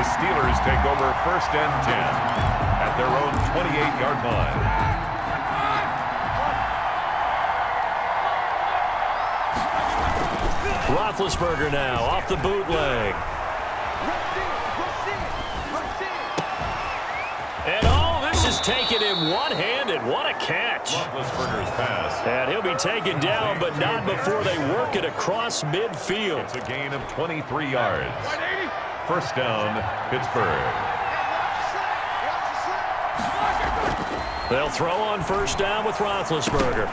The Steelers take over 1st and 10 at their own 28-yard line. Roethlisberger now off the bootleg. And this is taken in one-handed. What a catch. Roethlisberger's pass. And he'll be taken down, but not before they work it across midfield. It's a gain of 23 yards. 1st down, Pittsburgh. They'll throw on 1st down with Roethlisberger.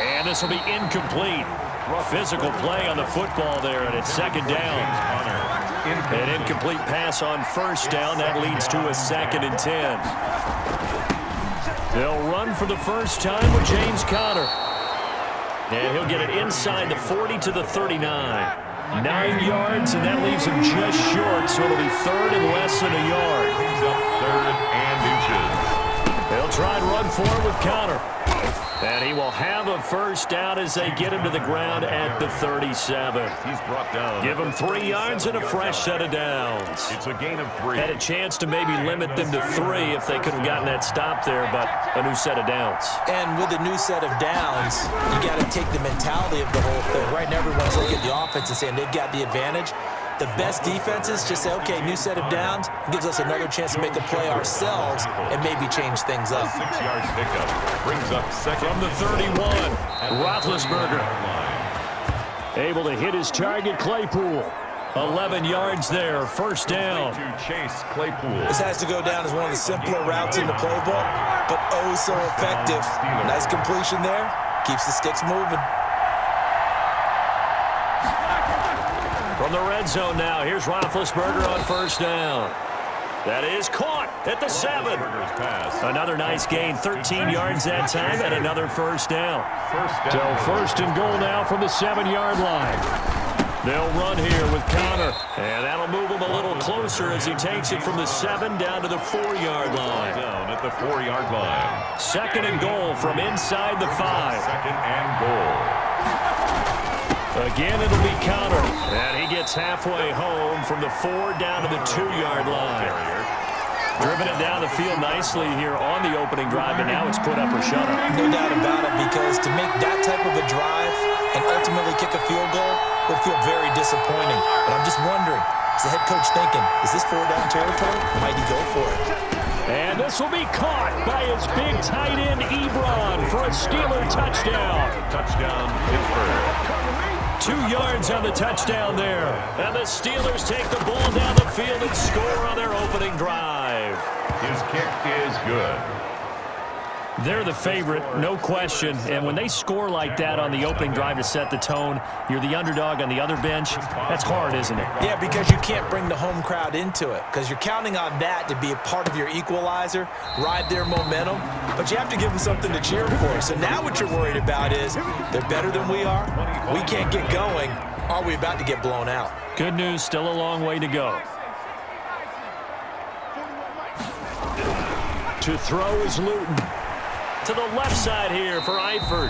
And this will be incomplete. Physical play on the football there, and it's 2nd down. An incomplete pass on 1st down. That leads to a 2nd and 10. They'll run for the first time with James Conner. And he'll get it inside the 40 to the 39. 9 yards, and that leaves him just short, so it'll be 3rd and less than a yard. Brings up 3rd and inches. They'll try and run for it with Conner. And he will have a 1st down as they get him to the ground at the 37. He's brought down. Give him 3 yards and a fresh set of downs. It's a gain of 3. Had a chance to maybe limit them to 3 if they could have gotten that stop there, but a new set of downs. And with a new set of downs, you got to take the mentality of the whole thing. Right now, everyone's looking at the offense and saying they've got the advantage. The best defenses just say, okay, new set of downs, gives us another chance to make a play ourselves and maybe change things up. 6-yard pickup brings up 2nd. From the 31, Roethlisberger able to hit his target, Claypool. 11 yards there, 1st down. To chase Claypool. This has to go down as one of the simpler routes in the playbook, but oh so effective. Nice completion there, keeps the sticks moving. From the red zone now, here's Roethlisberger on 1st down. That is caught at the 7. Another nice gain, 13 yards that time, and another 1st down. So 1st and goal now from the 7-yard line. They'll run here with Conner, and that'll move him a little closer as he takes it from the 7 down to the 4-yard line. Down at the 4-yard line. 2nd and goal from inside the 5. 2nd and goal. Again, it'll be Conner, and he gets halfway home from the 4 down to the 2-yard line. Driven it down the field nicely here on the opening drive, and now it's put up or shut up. No doubt about it, because to make that type of a drive and ultimately kick a field goal would feel very disappointing. But I'm just wondering, is the head coach thinking, is this 4-down territory? Might he go for it? And this will be caught by his big tight end, Ebron, for a Steeler touchdown. Touchdown, Pittsburgh. 2 yards on the touchdown there. And the Steelers take the ball down the field and score on their opening drive. His kick is good. They're the favorite, no question. And when they score like that on the opening drive to set the tone, you're the underdog on the other bench. That's hard, isn't it? Yeah, because you can't bring the home crowd into it, because you're counting on that to be a part of your equalizer, ride their momentum, but you have to give them something to cheer for. So now what you're worried about is they're better than we are. We can't get going. Are we about to get blown out? Good news, still a long way to go. To throw is Luton. To the left side here for Eifert.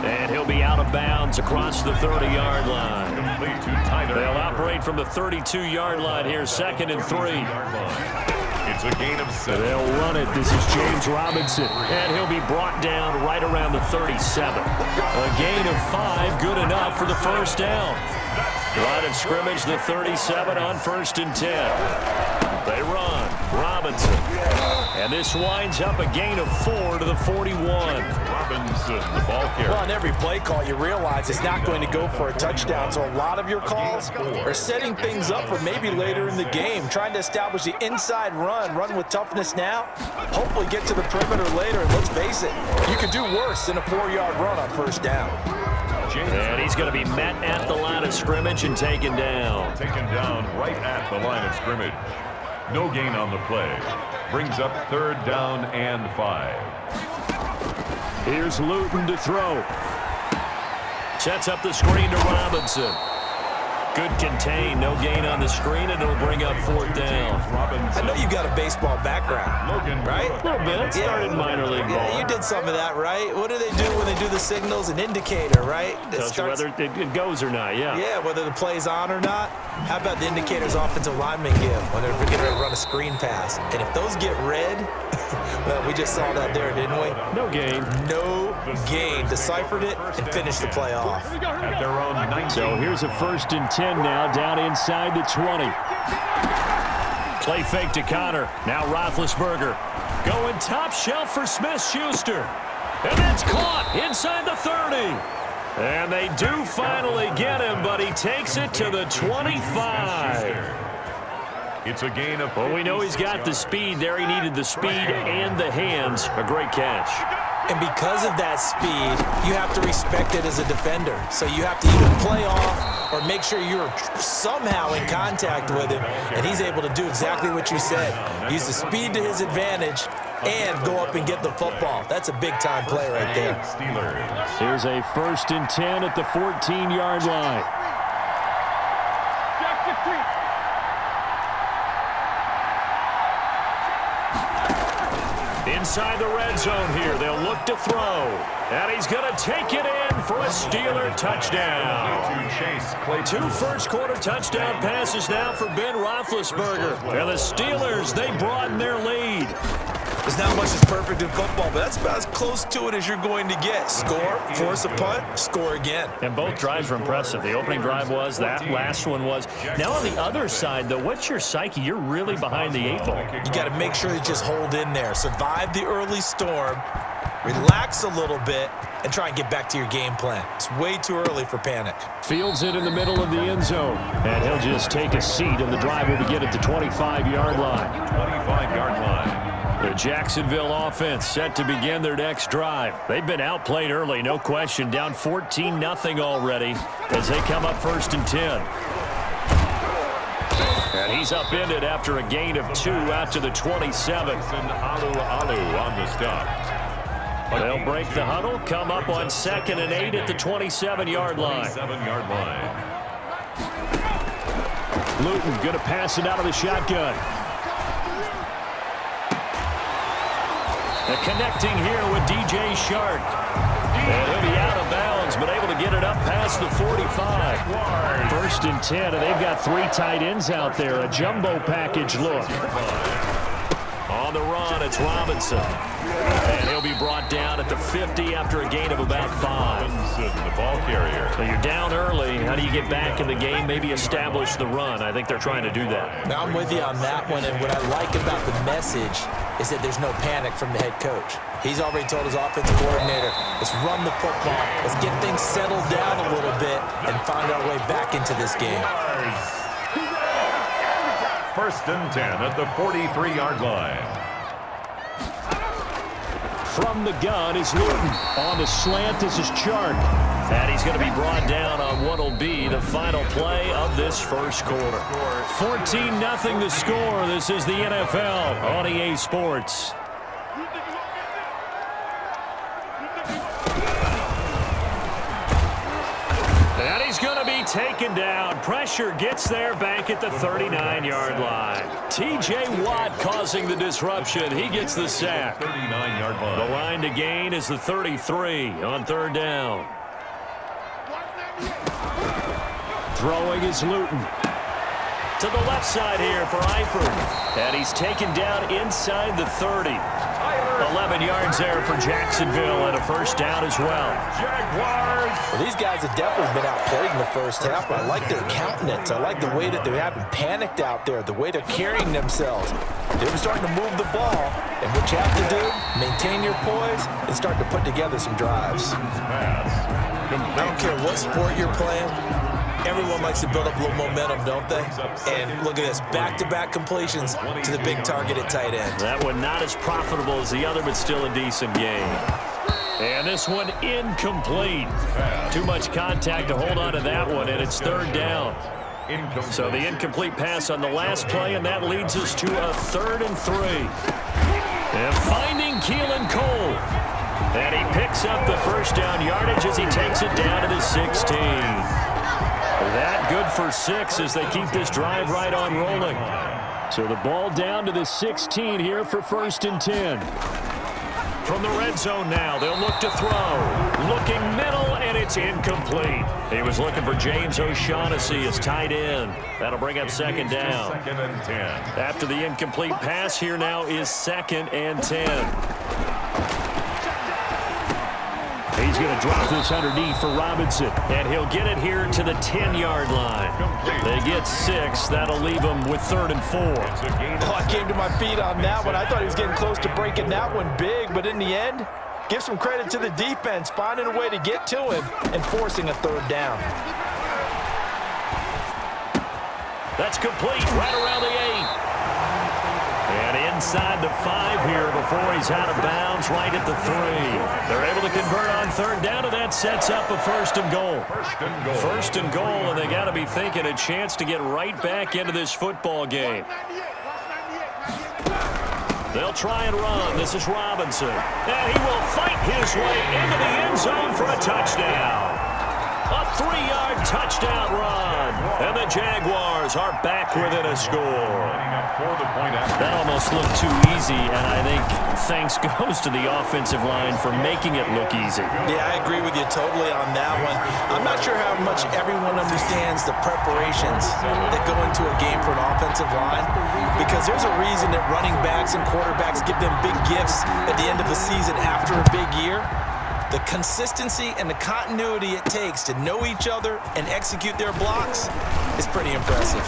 And he'll be out of bounds across the 30-yard line. They'll operate from the 32-yard line here, 2nd and 3. It's a gain of 7. They'll run it. This is James Robinson. And he'll be brought down right around the 37. A gain of 5, good enough for the 1st down. Line of scrimmage, the 37 on 1st and 10. They run. Robinson. And this winds up a gain of 4 to the 41. Robinson, the ball carrier. Well, on every play call, you realize it's not going to go for a touchdown. So a lot of your calls are setting things up for maybe later in the game, trying to establish the inside run with toughness now, hopefully get to the perimeter later. And let's face it, you could do worse than a 4-yard run on 1st down. And he's going to be met at the line of scrimmage and taken down. Taken down right at the line of scrimmage. No gain on the play. Brings up 3rd down and 5. Here's Luton to throw. Sets up the screen to Robinson. Good contain, no gain on the screen, and it'll bring up 4th down. I know you've got a baseball background. right? A little bit. Started minor league ball. Yeah, you did some of that, right? What do they do when they do the signals? An indicator, right? Tells you whether it goes or not, yeah. Yeah, whether the play's on or not. How about the indicators offensive linemen give when they're getting ready to run a screen pass? And if those get red, well, we just saw that there, didn't we? No gain. No gain. Deciphered it and finished the play off. At their own 19. So here's a 1st and 10 now, down inside the 20. Play fake to Connor. Now Roethlisberger going top shelf for Smith-Schuster. And it's caught inside the 30. And they do finally get him, but he takes it to the 25. It's a gain of... Well, we know he's got the speed there. He needed the speed and the hands. A great catch. And because of that speed, you have to respect it as a defender. So you have to either play off or make sure you're somehow in contact with him. And he's able to do exactly what you said. Use the speed to his advantage and go up and get the football. That's a big-time play right there. Here's a 1st and 10 at the 14-yard line. Inside the red zone here, they'll look to throw. And he's going to take it in for a Steeler touchdown. 2 first-quarter touchdown passes now for Ben Roethlisberger. And the Steelers, they broaden their lead. There's not much that's perfect in football, but that's about as close to it as you're going to get. Score, force a punt, score again. And both drives were impressive. The opening drive was, that last one was. Now on the other side, though, what's your psyche? You're really behind the 8 ball. You got to make sure you just hold in there. Survive the early storm, relax a little bit, and try and get back to your game plan. It's way too early for panic. Fields it in the middle of the end zone. And he'll just take a seat, and the drive will begin at the 25-yard line. 25-yard line. The Jacksonville offense set to begin their next drive. They've been outplayed early, no question. Down 14-0 already as they come up 1st and 10. And he's upended after a gain of 2 out to the 27. Alu on the stop. They'll break the huddle, come up on 2nd and 8 at the 27-yard line. 27-yard line. Luton going to pass it out of the shotgun. Connecting here with DJ Shark. And he'll be out of bounds, but able to get it up past the 45. 1st and 10, and they've got 3 tight ends out there. A jumbo package look. On the run, it's Robinson. And he'll be brought down at the 50 after a gain of about 5. The ball carrier. So you're down early. How do you get back in the game? Maybe establish the run. I think they're trying to do that. Now, I'm with you on that one, and what I like about the message is that there's no panic from the head coach. He's already told his offensive coordinator, let's run the football, let's get things settled down a little bit and find our way back into this game. 1st and 10 at the 43-yard line. From the gun is Luton. On the slant, this is Chark. And he's going to be brought down on what will be the final play of this 1st quarter. 14-0 the score. This is the NFL on EA Sports. And he's going to be taken down. Pressure gets there back at the 39-yard line. T.J. Watt causing the disruption. He gets the sack. 39-yard line. The line to gain is the 33 on 3rd down. Throwing is Luton. To the left side here for Eifert. And he's taken down inside the 30. 11 yards there for Jacksonville and a 1st down as well. Jaguars. Well, these guys have definitely been outplayed in the 1st half, but I like their countenance. I like the way that they haven't panicked out there, the way they're carrying themselves. They're starting to move the ball, and what you have to do, maintain your poise and start to put together some drives. I don't care what sport you're playing. Everyone likes to build up a little momentum, don't they? And look at this, back-to-back completions to the big target at tight end. That one not as profitable as the other, but still a decent game. And this one incomplete. Too much contact to hold on to that one, and it's 3rd down. So the incomplete pass on the last play, and that leads us to a 3rd and 3. And finding Keelan Cole. And he picks up the 1st down yardage as he takes it down to the 16. That good for 6 as they keep this drive right on rolling. So the ball down to the 16 here for 1st and 10. From the red zone now, they'll look to throw. Looking middle, and it's incomplete. He was looking for James O'Shaughnessy as tight end. That'll bring up 2nd down. 2nd and 10. After the incomplete pass, here now is 2nd and 10. He's going to drop this underneath for Robinson, and he'll get it here to the 10-yard line. They get 6. That'll leave them with 3rd and 4. Oh, I came to my feet on that one. I thought he was getting close to breaking that one big, but in the end, give some credit to the defense, finding a way to get to him and forcing a 3rd down. That's complete right around the 8. And inside the 5 here before he's out of bounds, right at the 3. They're able to convert on 3rd down, and that sets up a 1st and goal. 1st and goal, and they got to be thinking a chance to get right back into this football game. They'll try and run. This is Robinson. And he will fight his way into the end zone for a touchdown. A 3-yard touchdown run. And the Jaguars are back within a score. That almost looked too easy, and I think thanks goes to the offensive line for making it look easy. Yeah, I agree with you totally on that one. I'm not sure how much everyone understands the preparations that go into a game for an offensive line, because there's a reason that running backs and quarterbacks give them big gifts at the end of the season after a big year. The consistency and the continuity it takes to know each other and execute their blocks is pretty impressive.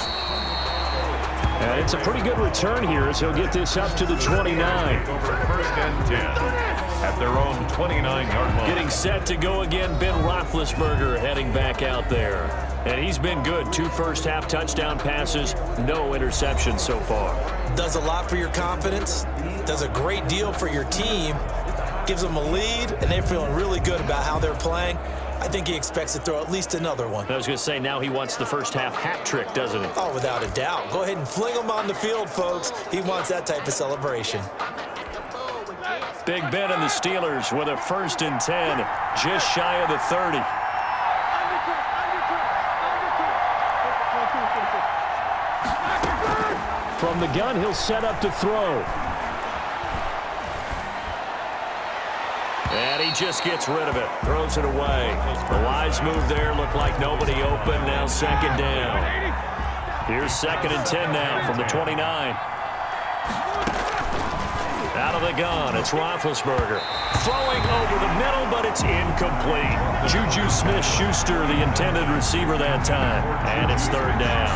And it's a pretty good return here as he'll get this up to the 29. Over 1st and 10 at their own 29-yard line. Getting set to go again, Ben Roethlisberger heading back out there. And he's been good. 2 first-half touchdown passes, no interceptions so far. Does a lot for your confidence, does a great deal for your team, gives them a lead, and they're feeling really good about how they're playing. I think he expects to throw at least another one. I was going to say, now he wants the first-half hat trick, doesn't he? Oh, without a doubt. Go ahead and fling him on the field, folks. He wants that type of celebration. Big Ben and the Steelers with a 1st and 10, just shy of the 30. From the gun, he'll set up to throw. And he just gets rid of it, throws it away. A wise move there, looked like nobody open, now 2nd down. Here's 2nd and 10 now from the 29. Out of the gun, it's Roethlisberger. Throwing over the middle, but it's incomplete. Juju Smith-Schuster, the intended receiver that time. And it's 3rd down.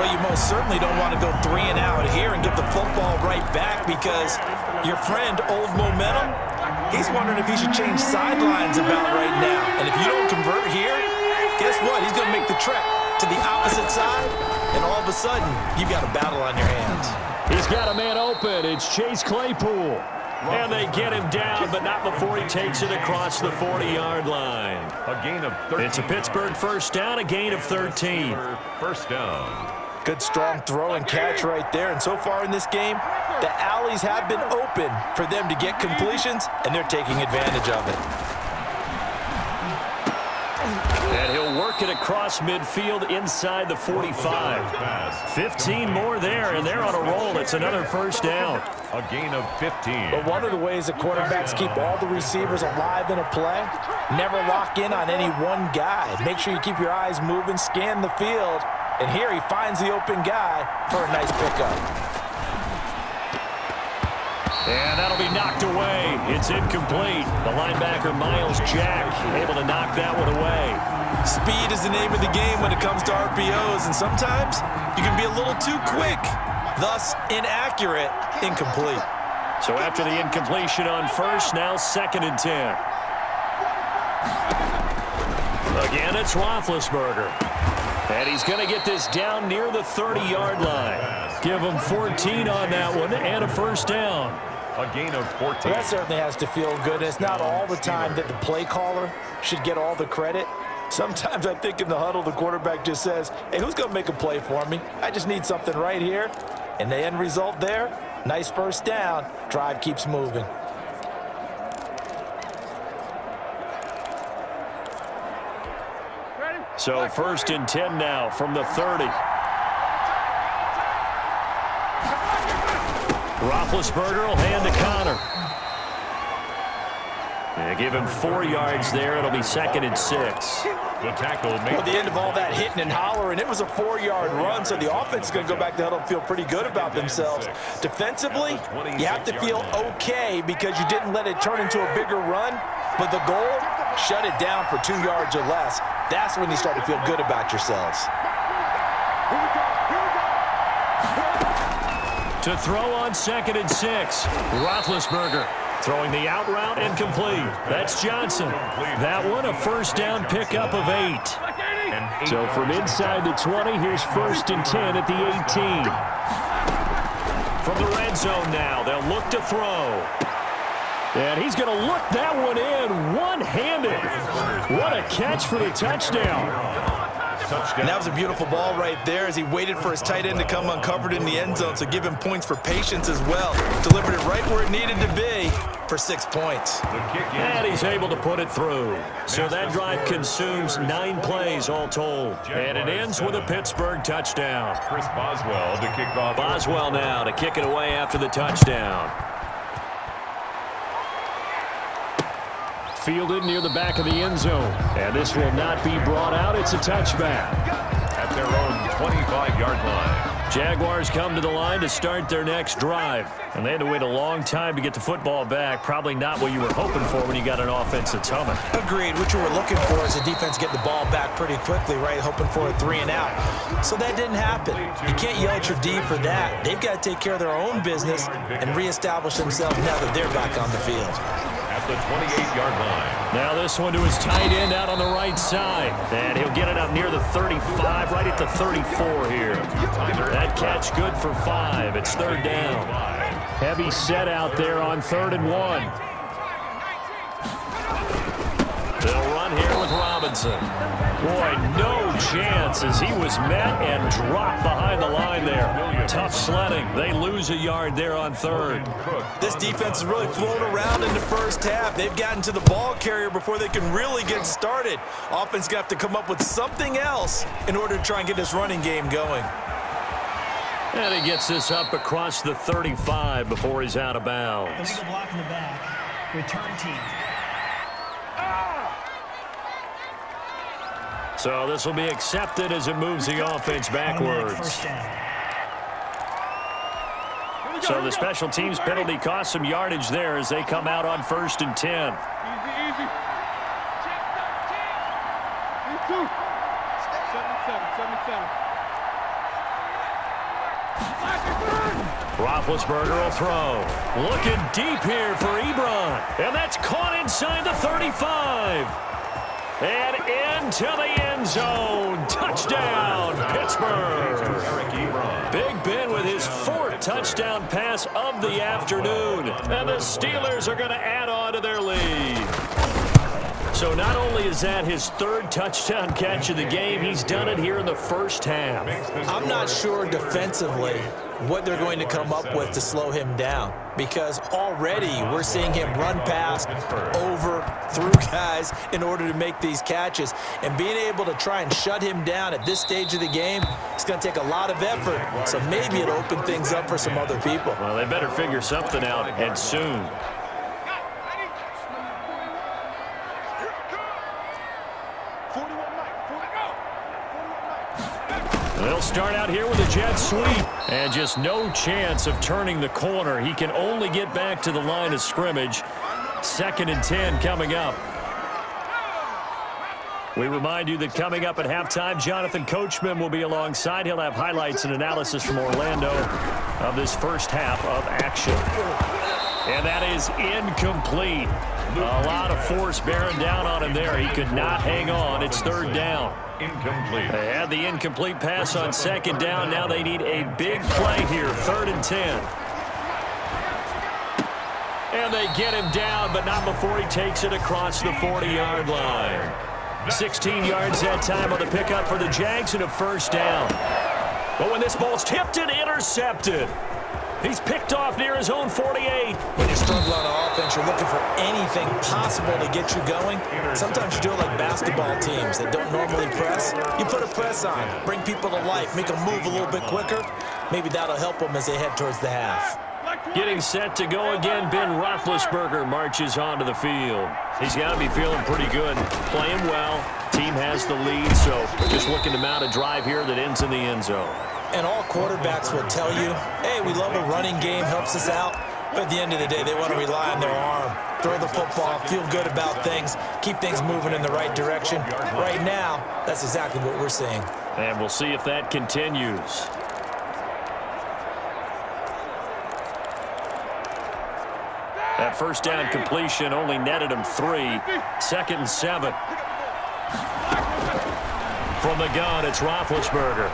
Well, you most certainly don't want to go 3 and out here and get the football right back, because your friend, Old Momentum, he's wondering if he should change sidelines about right now. And if you don't convert here, guess what? He's going to make the trek to the opposite side, and all of a sudden, you've got a battle on your hands. He's got a man open. It's Chase Claypool. And they get him down, but not before he takes it across the 40-yard line. A gain of 13. It's a Pittsburgh 1st down, a gain of 13. 1st down. Good strong throw and catch right there. And so far in this game, the alleys have been open for them to get completions, and they're taking advantage of it. And he'll work it across midfield inside the 45. 15 more there, and they're on a roll. It's another 1st down. A gain of 15. But one of the ways that quarterbacks keep all the receivers alive in a play, never lock in on any one guy. Make sure you keep your eyes moving, scan the field. And here he finds the open guy for a nice pickup. And that'll be knocked away. It's incomplete. The linebacker, Miles Jack, able to knock that one away. Speed is the name of the game when it comes to RPOs, and sometimes you can be a little too quick, thus inaccurate, incomplete. So after the incompletion on 1st, now 2nd and 10. Again, it's Roethlisberger. And he's going to get this down near the 30-yard line. Give him 14 on that one and a 1st down. A gain of 14. Well, that certainly has to feel good. It's not all the time that the play caller should get all the credit. Sometimes I think in the huddle, the quarterback just says, hey, who's going to make a play for me? I just need something right here. And the end result there, nice 1st down. Drive keeps moving. So 1st and 10 now from the 30. Roethlisberger will hand to Connor. Yeah, give him 4 yards there. It'll be 2nd and 6. The tackle made. Well, the end of all that hitting and hollering, it was a 4-yard run, so the offense is going to go back to huddle and feel pretty good about themselves. Defensively, you have to feel okay because you didn't let it turn into a bigger run, but the goal, shut it down for 2 yards or less. That's when you start to feel good about yourselves. To throw on 2nd and 6, Roethlisberger. Throwing the out route and complete. That's Johnson. That one a first down pickup of 8. So from inside the 20, here's 1st and 10 at the 18. From the red zone now, they'll look to throw. And he's going to look that one in one-handed. What a catch for the touchdown. And that was a beautiful ball right there as he waited for his tight end to come uncovered in the end zone, so give him points for patience as well. Delivered it right where it needed to be for 6 points. And he's able to put it through. So that drive consumes 9 plays all told. And it ends with a Pittsburgh touchdown. Chris Boswell to kick off. Boswell now to kick it away after the touchdown. Fielded near the back of the end zone. And this will not be brought out. It's a touchback. At their own 25-yard line. Jaguars come to the line to start their next drive. And they had to wait a long time to get the football back. Probably not what you were hoping for when you got an offense that's humming. Agreed. What you were looking for is the defense get the ball back pretty quickly, right? Hoping for a 3 and out. So that didn't happen. You can't yell at your D for that. They've got to take care of their own business and reestablish themselves now that they're back on the field. At the 28-yard line. Now this one to his tight end out on the right side. And he'll get it up near the 35, right at the 34 here. That catch good for 5. It's 3rd down. Heavy set out there on 3rd and 1. They'll run here with Robinson. Boy, no chance as he was met and dropped behind the line there. Tough sledding. They lose a yard there on 3rd. This defense has really flown around in the first half. They've gotten to the ball carrier before they can really get started. Offense going to have to come up with something else in order to try and get this running game going. And he gets this up across the 35 before he's out of bounds. Illegal block in the back. Return team. So this will be accepted as it moves the offense backwards. So the special teams penalty cost some yardage there as they come out on 1st and 10. Easy. Check 2. 7-7. Roethlisberger will throw. Looking deep here for Ebron. And that's caught inside the 35. And into the end zone. Touchdown, Pittsburgh. Big Ben with his 4th touchdown pass of the afternoon. And the Steelers are going to add on to their lead. So not only is that his 3rd touchdown catch of the game, he's done it here in the first half. I'm not sure defensively what they're going to come up with to slow him down, because already we're seeing him run past, over, through guys in order to make these catches. And being able to try and shut him down at this stage of the game, it's going to take a lot of effort. So maybe it'll open things up for some other people. Well, they better figure something out, and soon. They'll start out here with a jet sweep. And just no chance of turning the corner. He can only get back to the line of scrimmage. 2nd and 10 coming up. We remind you that coming up at halftime, Jonathan Coachman will be alongside. He'll have highlights and analysis from Orlando of this first half of action. And that is incomplete. A lot of force bearing down on him there. He could not hang on. It's 3rd down. Incomplete. They had the incomplete pass on 2nd down. Now they need a big play here. 3rd and 10. And they get him down, but not before he takes it across the 40-yard line. 16 yards that time on the pickup for the Jags and a 1st down. But when this ball's tipped and intercepted, he's picked off near his own 48. When you struggle on offense, you're looking for anything possible to get you going. Sometimes you do it like basketball teams that don't normally press. You put a press on, bring people to life, make them move a little bit quicker. Maybe that'll help them as they head towards the half. Getting set to go again, Ben Roethlisberger marches onto the field. He's got to be feeling pretty good, playing well. Team has the lead, so just looking to mount a drive here that ends in the end zone. And all quarterbacks will tell you, hey, we love a running game, helps us out. But at the end of the day, they want to rely on their arm, throw the football, feel good about things, keep things moving in the right direction. Right now, that's exactly what we're seeing. And we'll see if that continues. That first down completion only netted him 3. 2nd and 7. From the gun, it's Roethlisberger.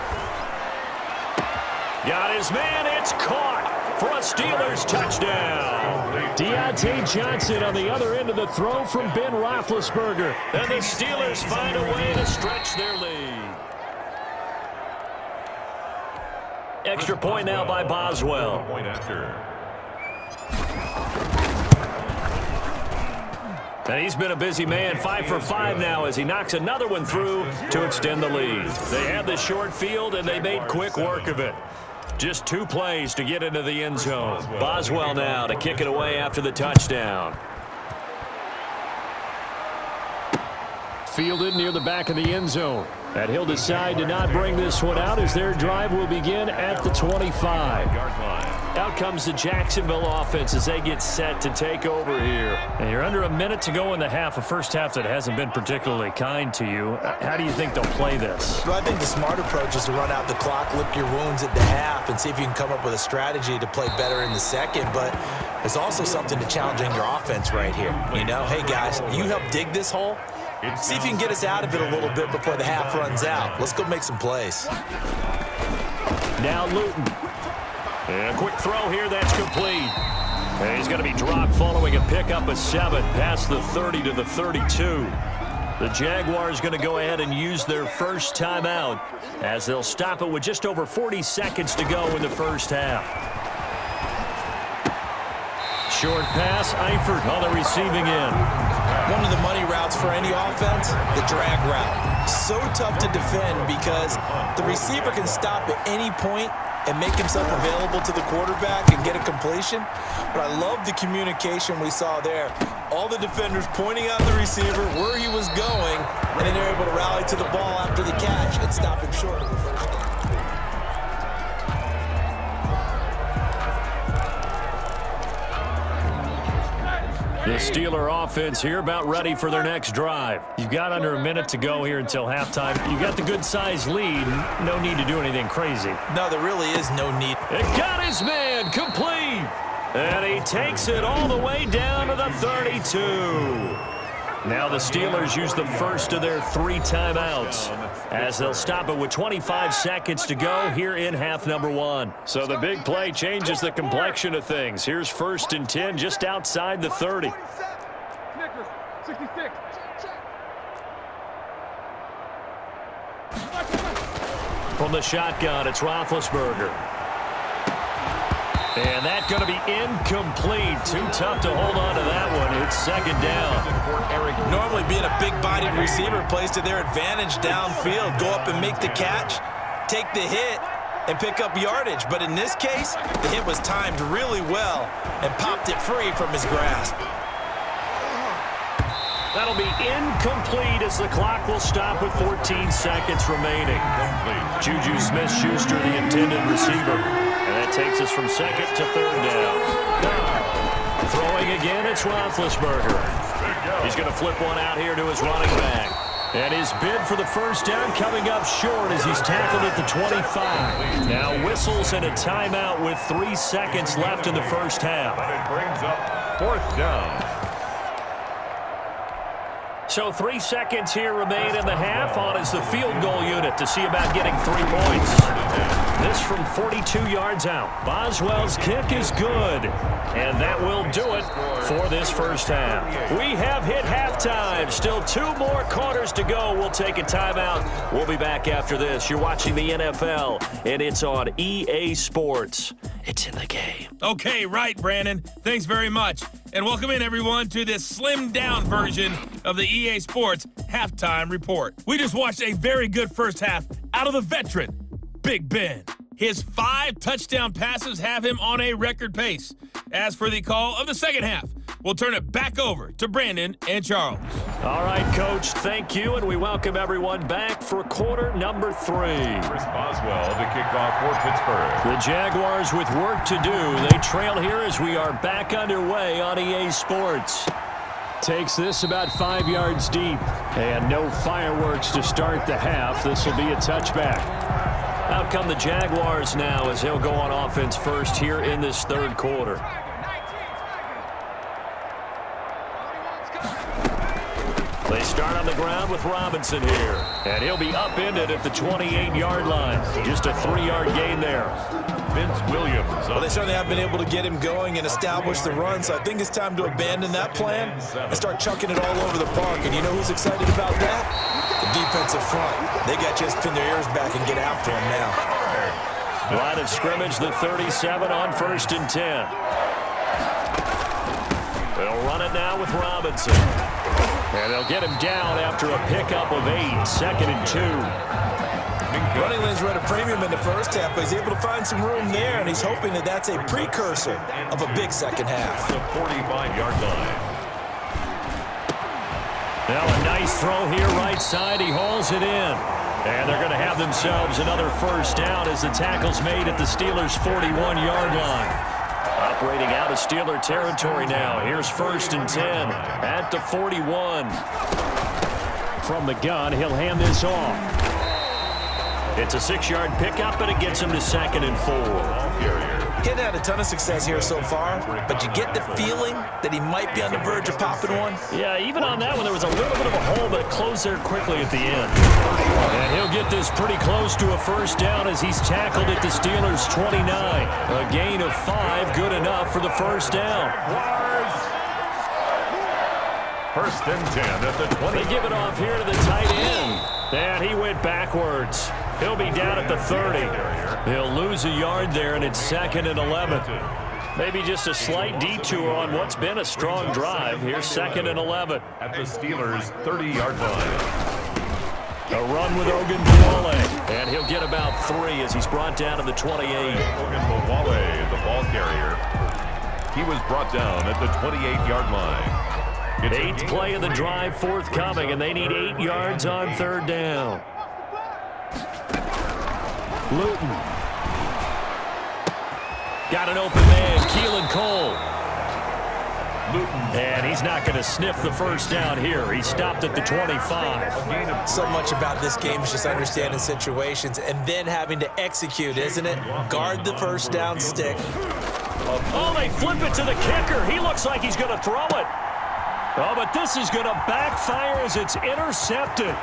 Got his man, it's caught for a Steelers touchdown. Deontay Johnson on the other end of the throw from Ben Roethlisberger. And the Steelers find a way to stretch their lead. Extra point now by Boswell. Point after. And he's been a busy man, 5 for 5 now as he knocks another one through to extend the lead. They had the short field, and they made quick work of it. Just 2 plays to get into the end zone. Boswell now to kick it away after the touchdown. Fielded near the back of the end zone. And he'll decide to not bring this one out as their drive will begin at the 25-yard line. Out comes the Jacksonville offense as they get set to take over here. And you're under a minute to go in the half, a first half that hasn't been particularly kind to you. How do you think they'll play this? Well, I think the smart approach is to run out the clock, lick your wounds at the half, and see if you can come up with a strategy to play better in the second. But there's also something to challenging your offense right here. You know, hey, guys, you help dig this hole. See if you can get us out of it a little bit before the half runs out. Let's go make some plays. Now Luton. And a quick throw here, that's complete. And he's going to be dropped following a pickup of 7 past the 30 to the 32. The Jaguars going to go ahead and use their first timeout as they'll stop it with just over 40 seconds to go in the first half. Short pass, Eifert on the receiving end. One of the money routes for any offense, the drag route. So tough to defend because the receiver can stop at any point and make himself available to the quarterback and get a completion. But I love the communication we saw there. All the defenders pointing out the receiver, where he was going, and then they're able to rally to the ball after the catch and stop him short of the first down. The Steeler offense here about ready for their next drive. You've got under a minute to go here until halftime. You've got the good-sized lead. No need to do anything crazy. No, there really is no need. It got his man complete. And he takes it all the way down to the 32. Now the Steelers use the first of their 3 timeouts as they'll stop it with 25 seconds to go here in half number 1. So the big play changes the complexion of things. Here's 1st and 10 just outside the 30. Snickers, 66. From the shotgun, it's Roethlisberger. And that's going to be incomplete. Too tough to hold on to that one. It's 2nd down. Normally being a big-bodied receiver plays to their advantage downfield. Go up and make the catch, take the hit, and pick up yardage. But in this case, the hit was timed really well and popped it free from his grasp. That'll be incomplete as the clock will stop with 14 seconds remaining. Juju Smith-Schuster, the intended receiver. And that takes us from 2nd to 3rd down. Throwing again, it's Roethlisberger. He's going to flip one out here to his running back. And his bid for the first down coming up short as he's tackled at the 25. Now whistles and a timeout with 3 seconds left in the first half. And it brings up 4th down. So 3 seconds here remain in the half. On is the field goal unit to see about getting 3 points. This from 42 yards out. Boswell's kick is good. And that will do it for this first half. We have hit halftime. Still 2 more quarters to go. We'll take a timeout. We'll be back after this. You're watching the NFL, and it's on EA Sports. It's in the game. Okay, right, Brandon. Thanks very much. And welcome in, everyone, to this slimmed-down version of the EA Sports Halftime Report. We just watched a very good first half out of the veteran, Big Ben. His 5 touchdown passes have him on a record pace. As for the call of the second half, we'll turn it back over to Brandon and Charles. All right, Coach, thank you, and we welcome everyone back for quarter number 3. Chris Boswell to kick off for Pittsburgh. The Jaguars with work to do. They trail here as we are back underway on EA Sports. Takes this about 5 yards deep, and no fireworks to start the half. This will be a touchback. Out come the Jaguars now as they'll go on offense first here in this third quarter. They start on the ground with Robinson here, and he'll be upended at the 28-yard line. Just a 3-yard gain there. Vince Williams. Well, they certainly have been able to get him going and establish the run, so I think it's time to abandon that plan and start chucking it all over the park. And you know who's excited about that? The defensive front. They got to just pin their ears back and get after him now. Line of scrimmage, the 37 on 1st and 10. They'll run it now with Robinson. And they'll get him down after a pickup of 8, 2nd and 2. Running lanes were at a premium in the first half, but he's able to find some room there, and he's hoping that that's a precursor of a big second half. The 45-yard line. Now a nice throw here right side. He hauls it in. And they're going to have themselves another first down as the tackle's made at the Steelers' 41-yard line. Operating out of Steeler territory now. Here's 1st and 10 at the 41. From the gun, he'll hand this off. It's a 6-yard pickup, and it gets him to 2nd and 4. Getting had a ton of success here so far, but you get the feeling that he might be on the verge of popping one. Yeah, even on that one, there was a little bit of a hole, but it closed there quickly at the end. And he'll get this pretty close to a first down as he's tackled at the Steelers' 29. A gain of 5, good enough for the first down. 1st and 10 at the 20. They give it off here to the tight end. And he went backwards. He'll be down at the 30. He'll lose a yard there, and it's 2nd and 11. Maybe just a slight detour on what's been a strong drive. Here's 2nd and 11. At the Steelers' 30-yard line. A run with Ogunbowale, and he'll get about 3 as he's brought down to the 28. Ogunbowale, the ball carrier. He was brought down at the 28-yard line. It's 8th play of the drive forthcoming, and they need 8 yards on 3rd down. Luton. Got an open man, Keelan Cole. Luton. And he's not going to sniff the first down here. He stopped at the 25. So much about this game is just understanding situations and then having to execute, isn't it? Guard the first down stick. Oh, they flip it to the kicker. He looks like he's going to throw it. Oh, but this is going to backfire as it's intercepted.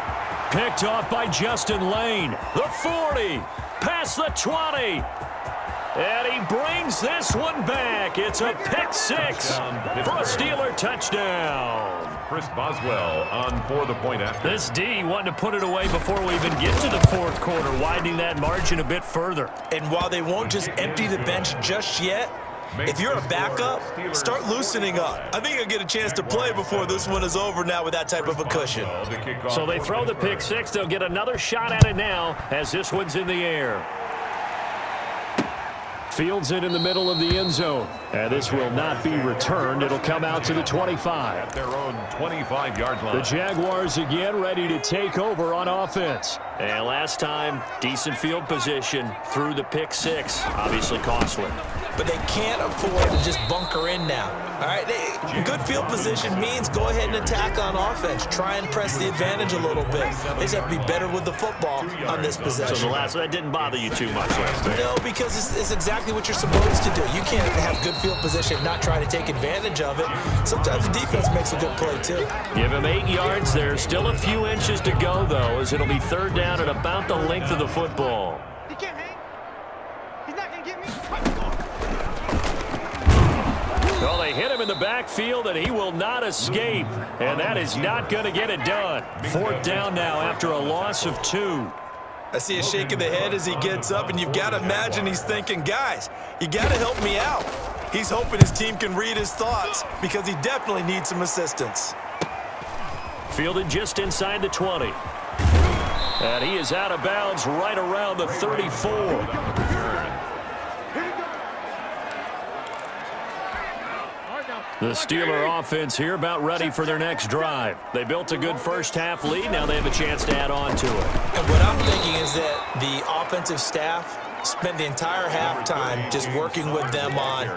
Picked off by Justin Lane. The 40, past the 20. And he brings this one back. It's a pick 6 for a Steeler touchdown. Chris Boswell on for the point after. This D wanting to put it away before we even get to the 4th quarter, widening that margin a bit further. And while they won't just empty the bench just yet, if you're a backup, start loosening up. I think you'll get a chance to play before this one is over now with that type of a cushion. So they throw the pick 6. They'll get another shot at it now as this one's in the air. Fields it in the middle of the end zone. And this will not be returned. It'll come out to the 25. At their own 25-yard line. The Jaguars again ready to take over on offense. And last time, decent field position through the pick 6. Obviously costly. But they can't afford to just bunker in now. All right, good field position means go ahead and attack on offense. Try and press the advantage a little bit. They just have to be better with the football on this possession. So the last that didn't bother you too much last night? No, because it's exactly what you're supposed to do. You can't have good field position and not try to take advantage of it. Sometimes the defense makes a good play, too. Give him 8 yards there. Still a few inches to go, though, as it'll be 3rd down at about the length of the football. He can't hang. He's not going to get me. Well, they hit him in the backfield, and he will not escape. And that is not going to get it done. 4th down now after a loss of 2. I see a shake of the head as he gets up, and you've got to imagine he's thinking, guys, you got to help me out. He's hoping his team can read his thoughts because he definitely needs some assistance. Fielded just inside the 20. And he is out of bounds right around the 34. The Steeler offense here about ready for their next drive. They built a good first-half lead. Now they have a chance to add on to it. And what I'm thinking is that the offensive staff spent the entire halftime just working with them on,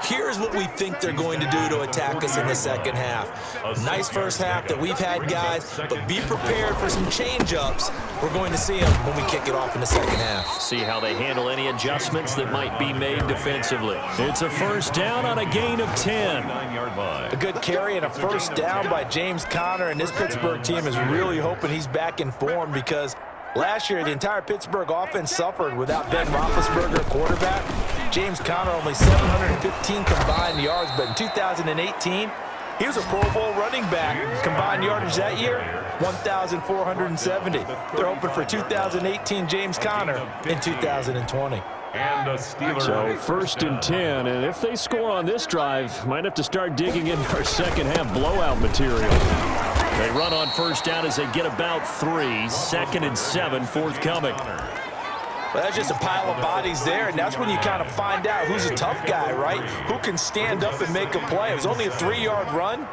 here's what we think they're going to do to attack us in the second half. Nice first half that we've had, guys, but be prepared for some change-ups. We're going to see them when we kick it off in the second half. See how they handle any adjustments that might be made defensively. It's a first down on a gain of 10. A good carry and a first down by James Conner, and this Pittsburgh team is really hoping he's back in form because last year, the entire Pittsburgh offense suffered without Ben Roethlisberger quarterback. James Conner only 715 combined yards, but in 2018, he was a Pro Bowl running back. Combined yardage that year, 1,470. They're hoping for 2018 James Conner in 2020. And a Steeler. So first and 10, and if they score on this drive, might have to start digging into our second half blowout material. They run on first down as they get about 3. Second and 7 forthcoming. Well, that's just a pile of bodies there, and that's when you kind of find out who's a tough guy, right? Who can stand up and make a play. It was only a 3-yard run,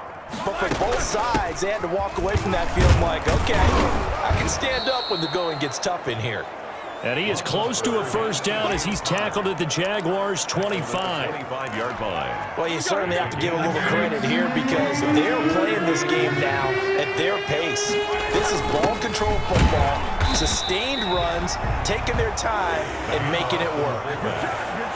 but for both sides, they had to walk away from that feeling like, okay, I can stand up when the going gets tough in here. And he is close to a first down as he's tackled at the Jaguars' 25. 25-yard line. Well, you certainly have to give a little credit here because they're playing this game now at their pace. This is ball control football, sustained runs, taking their time and making it work.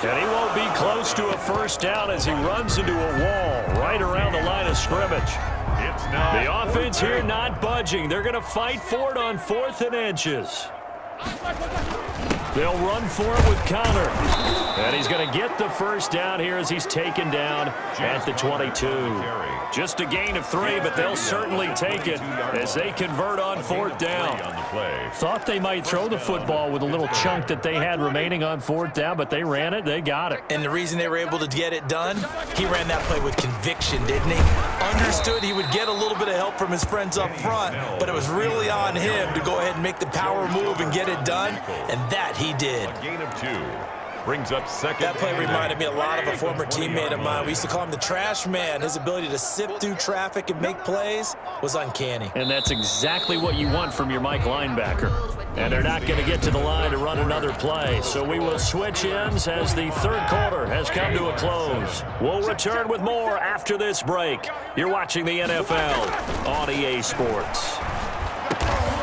And he won't be close to a first down as he runs into a wall right around the line of scrimmage. It's now The offense here not budging. They're going to fight for it on 4th and inches. They'll run for it with Conner. And he's going to get the first down here as he's taken down at the 22. Just a gain of 3, but they'll certainly take it as they convert on 4th down. Thought they might throw the football with a little chunk that they had remaining on 4th down, but they ran it. They got it. And the reason they were able to get it done, he ran that play with conviction, didn't he? Understood he would get a little bit of help from his friends up front, but it was really on him to go ahead and make the power move and get it done, and that he did. A gain of 2. Brings up second. That play reminded me a lot of a former teammate of mine. We used to call him the trash man. His ability to sift through traffic and make plays was uncanny. And that's exactly what you want from your Mike linebacker. And they're not going to get to the line to run another play. So we will switch ends as the third quarter has come to a close. We'll return with more after this break. You're watching the NFL on EA Sports.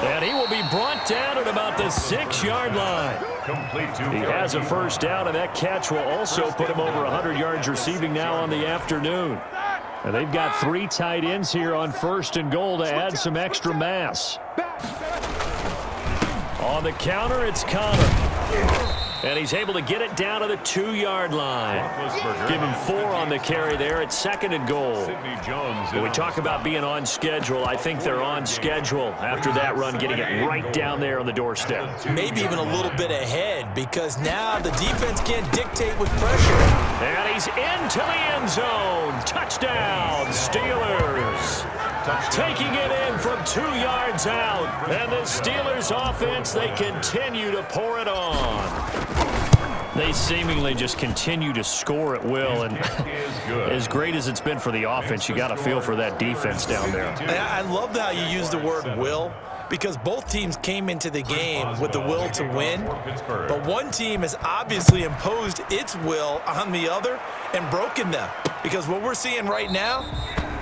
And he will be brought down at about the 6-yard line. Complete to He has a first down, and that catch will also put him over 100 yards receiving now on the afternoon. And they've got 3 tight ends here on 1st and goal to add some extra mass. On the counter, it's Conner. And he's able to get it down to the 2-yard line. Give him 4 on the carry there at 2nd and goal. When we talk about being on schedule, I think they're on schedule after that run, getting it right down there on the doorstep. Maybe even a little bit ahead because now the defense can't dictate with pressure. And he's into the end zone. Touchdown, Steelers. Taking it in from 2 yards out. And the Steelers offense, they continue to pour it on. They seemingly just continue to score at will, and as great as it's been for the offense, you got to feel for that defense down there. I love how you use the word will, because both teams came into the game with the will to win, but one team has obviously imposed its will on the other and broken them, because what we're seeing right now,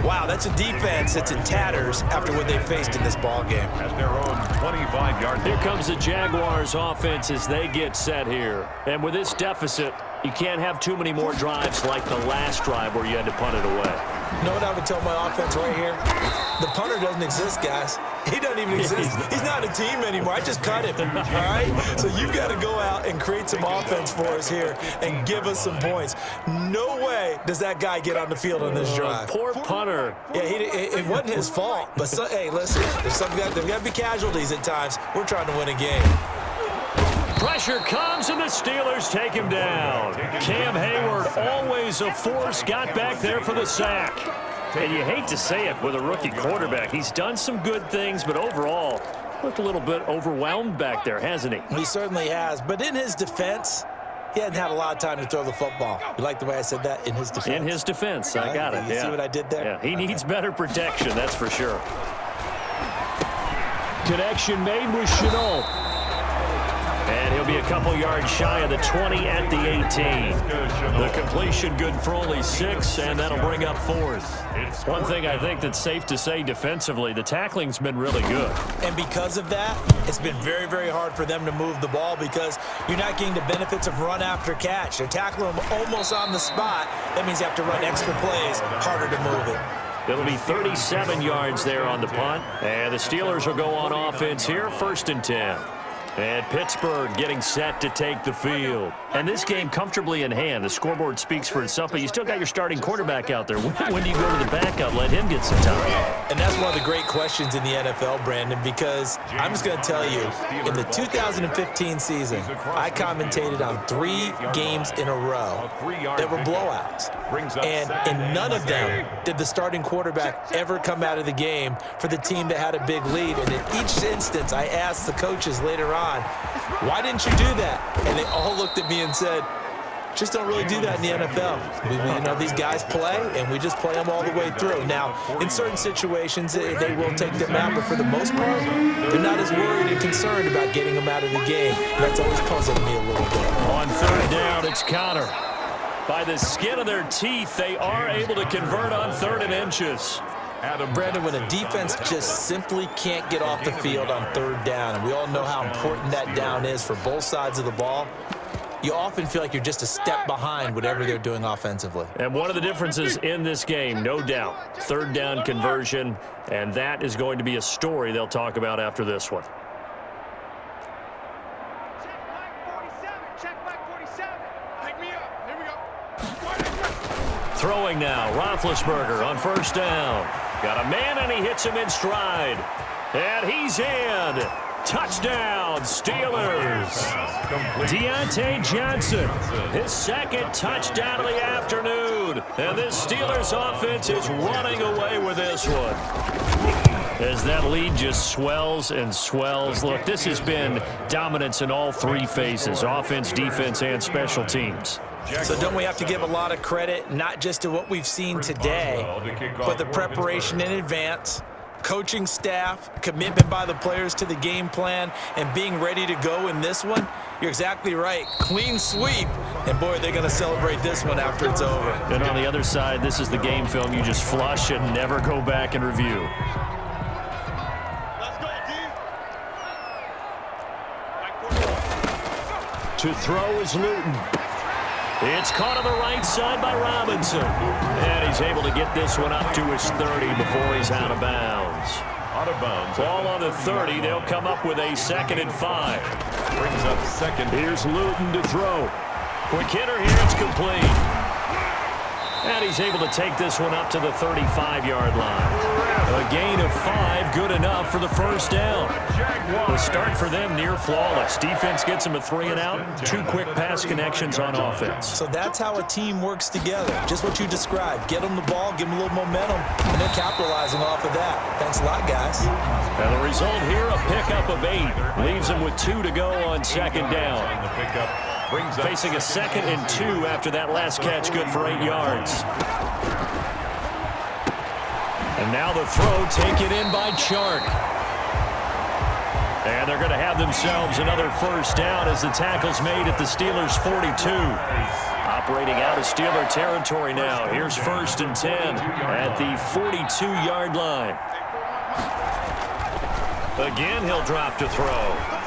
wow, that's a defense that's in tatters after what they faced in this ball game. At their own 25-yard. Here comes the Jaguars offense as they get set here. And with this deficit, you can't have too many more drives like the last drive where you had to punt it away. You know what I would tell my offense right here? The punter doesn't exist, guys. He doesn't even exist. He's not a team anymore. I just cut him, all right? So you've got to go out and create some offense for us here and give us some points. No way does that guy get on the field on this drive. Poor punter. Yeah, it wasn't his fault. But, hey, listen, there's got to be casualties at times. We're trying to win a game. Pressure comes, and the Steelers take him down. Cam Hayward, always a force, got back there for the sack. And you hate to say it with a rookie quarterback. He's done some good things, but overall, looked a little bit overwhelmed back there, hasn't he? He certainly has. But in his defense, he hadn't had a lot of time to throw the football. You like the way I said that? In his defense? In his defense. I got it. You see what I did there? Yeah, he needs better protection, that's for sure. Connection made with Chenault. And he'll be a couple yards shy of the 20 at the 18. The completion good for only 6, and that'll bring up 4th. One thing I think that's safe to say defensively, the tackling's been really good. And because of that, it's been very, very hard for them to move the ball because you're not getting the benefits of run after catch. They're tackling them almost on the spot. That means you have to run extra plays, harder to move it. It'll be 37 yards there on the punt. And the Steelers will go on offense here, 1st and 10. And Pittsburgh getting set to take the field. And this game comfortably in hand. The scoreboard speaks for itself, but you still got your starting quarterback out there. When do you go to the backup, let him get some time? And that's one of the great questions in the NFL, Brandon, because I'm just going to tell you, in the 2015 season, I commentated on 3 games in a row that were blowouts. And in none of them did the starting quarterback ever come out of the game for the team that had a big lead. And in each instance, I asked the coaches later on, why didn't you do that? And they all looked at me and said, just don't really do that in the NFL. You know, these guys play, and we just play them all the way through. Now, in certain situations, they will take them out, but for the most part, they're not as worried and concerned about getting them out of the game. That's always puzzled me a little bit. On 3rd down, it's Connor. By the skin of their teeth, they are able to convert on 3rd and inches. Brandon, when a defense just simply can't get off the field on 3rd down, and we all know how important that down is for both sides of the ball, you often feel like you're just a step behind whatever they're doing offensively. And one of the differences in this game, no doubt, 3rd down conversion, and that is going to be a story they'll talk about after this one. Throwing now, Roethlisberger on 1st down. Got a man, and he hits him in stride. And he's in. Touchdown, Steelers. Deontay Johnson, his 2nd touchdown of the afternoon. And this Steelers offense is running away with this one. As that lead just swells and swells. Look, this has been dominance in all 3 phases, offense, defense, and special teams. So don't we have to give a lot of credit, not just to what we've seen today, but the preparation in advance, coaching staff, commitment by the players to the game plan, and being ready to go in this one? You're exactly right. Clean sweep. And, boy, they're going to celebrate this one after it's over. And on the other side, this is the game film you just flush and never go back and review. To throw is Luton. It's caught on the right side by Robinson. And he's able to get this one up to his 30 before he's out of bounds. Out of bounds. Ball on the 30. They'll come up with a 2nd and 5. Brings up 2nd. Here's Luton to throw. Quick hitter here. It's complete. And he's able to take this one up to the 35-yard line. A gain of 5, good enough for the 1st down. The start for them near flawless. Defense gets them a 3 and out. 2 quick pass connections on offense. So that's how a team works together. Just what you described. Get them the ball, give them a little momentum, and they're capitalizing off of that. Thanks a lot, guys. And the result here, a pickup of 8. Leaves them with 2 to go on 2nd down. Facing a 2nd and 2 after that last catch, good for 8 yards. And now the throw taken in by Chark. And they're going to have themselves another 1st down as the tackle's made at the Steelers' 42. Operating out of Steeler territory now. Here's 1st and 10 at the 42-yard line. Again, he'll drop to throw.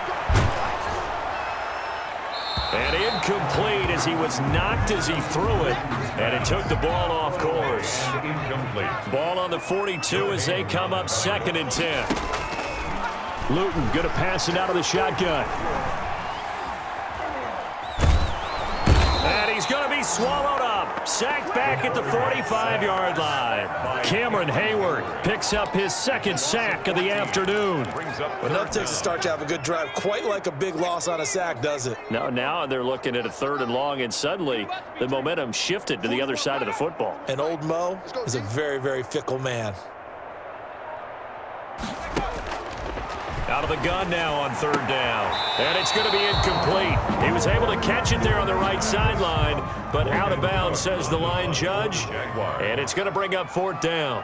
And incomplete as he was knocked as he threw it. And it took the ball off course. Incomplete. Ball on the 42 as they come up 2nd and 10. Luton going to pass it out of the shotgun. And he's going to be swallowed up. Sacked back at the 45-yard line. Cameron Hayward picks up his 2nd sack of the afternoon. Well, nothing takes a start to have a good drive. Quite like a big loss on a sack, does it? Now they're looking at a 3rd and long, and suddenly the momentum shifted to the other side of the football. And old Mo is a very, very fickle man. Out of the gun now on third down. And it's going to be incomplete. He was able to catch it there on the right sideline, but out of bounds, says the line judge. And it's going to bring up fourth down.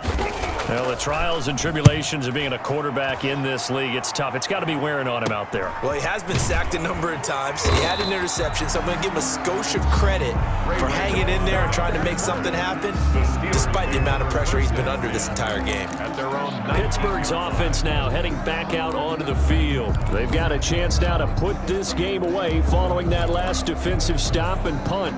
Well, the trials and tribulations of being a quarterback in this league, it's tough. It's got to be wearing on him out there. Well, he has been sacked a number of times. He had an interception, so I'm going to give him a skosh of credit for hanging in there and trying to make something happen, despite the amount of pressure he's been under this entire game. Pittsburgh's offense now heading back out onto the field. They've got a chance now to put this game away following that last defensive stop and punt.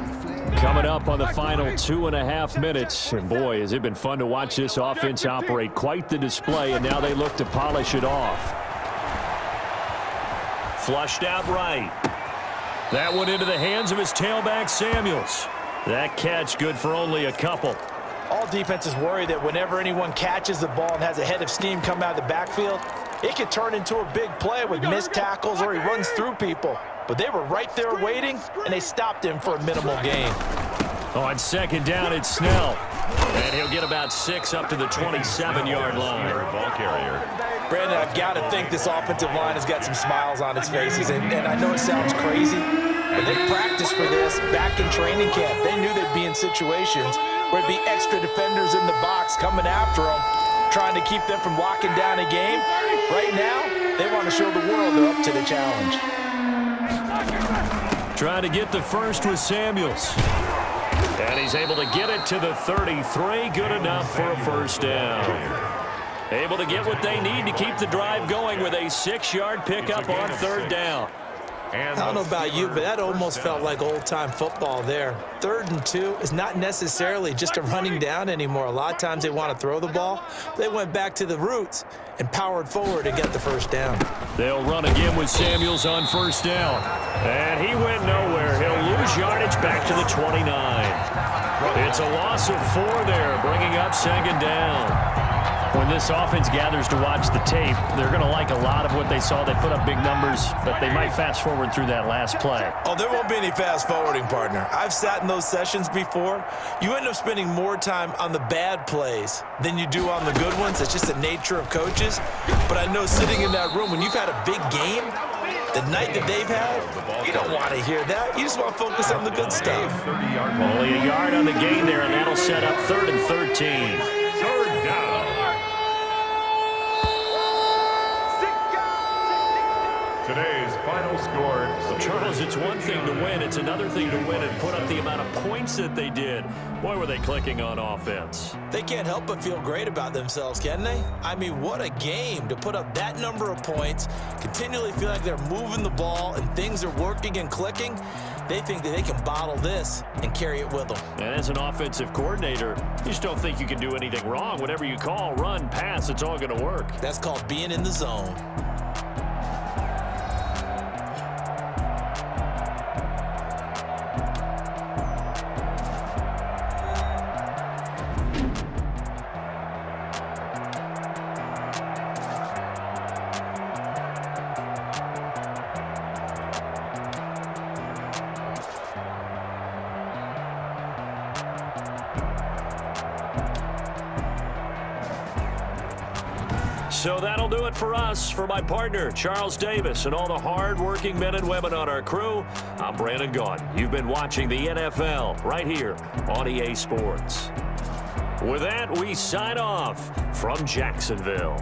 Coming up on the final 2.5 minutes. And boy, has it been fun to watch this offense operate. Quite the display, and now they look to polish it off. Flushed out right. That one into the hands of his tailback, Samuels. That catch good for only a couple. All defenses worry that whenever anyone catches the ball and has a head of steam come out of the backfield, it could turn into a big play with missed tackles or he runs through people. But they were right there waiting, and they stopped him for a minimal gain. On second down, it's Snell. And he'll get about 6 up to the 27-yard line. Ball carrier. Brandon, I've got to think this offensive line has got some smiles on its faces. And I know it sounds crazy, but they practiced for this back in training camp. They knew they'd be in situations where it'd be extra defenders in the box coming after them, trying to keep them from locking down a game. Right now, they want to show the world they're up to the challenge. Trying to get the first with Samuels. And he's able to get it to the 33. Good enough for a first down. Able to get what they need to keep the drive going with a 6-yard pickup on third down. I don't know about you, but that almost felt like old-time football there. 3rd and 2 is not necessarily just a running down anymore. A lot of times they want to throw the ball. They went back to the roots and powered forward to get the first down. They'll run again with Samuels on first down. And he went nowhere. He'll lose yardage back to the 29. It's a loss of 4 there, bringing up second down. When this offense gathers to watch the tape, they're going to like a lot of what they saw. They put up big numbers, but they might fast forward through that last play. Oh, there won't be any fast forwarding, partner. I've sat in those sessions before. You end up spending more time on the bad plays than you do on the good ones. It's just the nature of coaches. But I know sitting in that room, when you've had a big game, the night that they've had, you don't want to hear that. You just want to focus on the good stuff. Only a yard on the gain there, and that'll set up 3rd and 13. Third down. Today's final score. Charles, it's one thing to win. It's another thing to win and put up the amount of points that they did. Boy, were they clicking on offense. They can't help but feel great about themselves, can they? I mean, what a game to put up that number of points, continually feel like they're moving the ball and things are working and clicking. They think that they can bottle this and carry it with them. And as an offensive coordinator, you just don't think you can do anything wrong. Whatever you call, run, pass, it's all going to work. That's called being in the zone. So that'll do it for us. For my partner, Charles Davis, and all the hard-working men and women on our crew, I'm Brandon Gaudin. You've been watching the NFL right here on EA Sports. With that, we sign off from Jacksonville.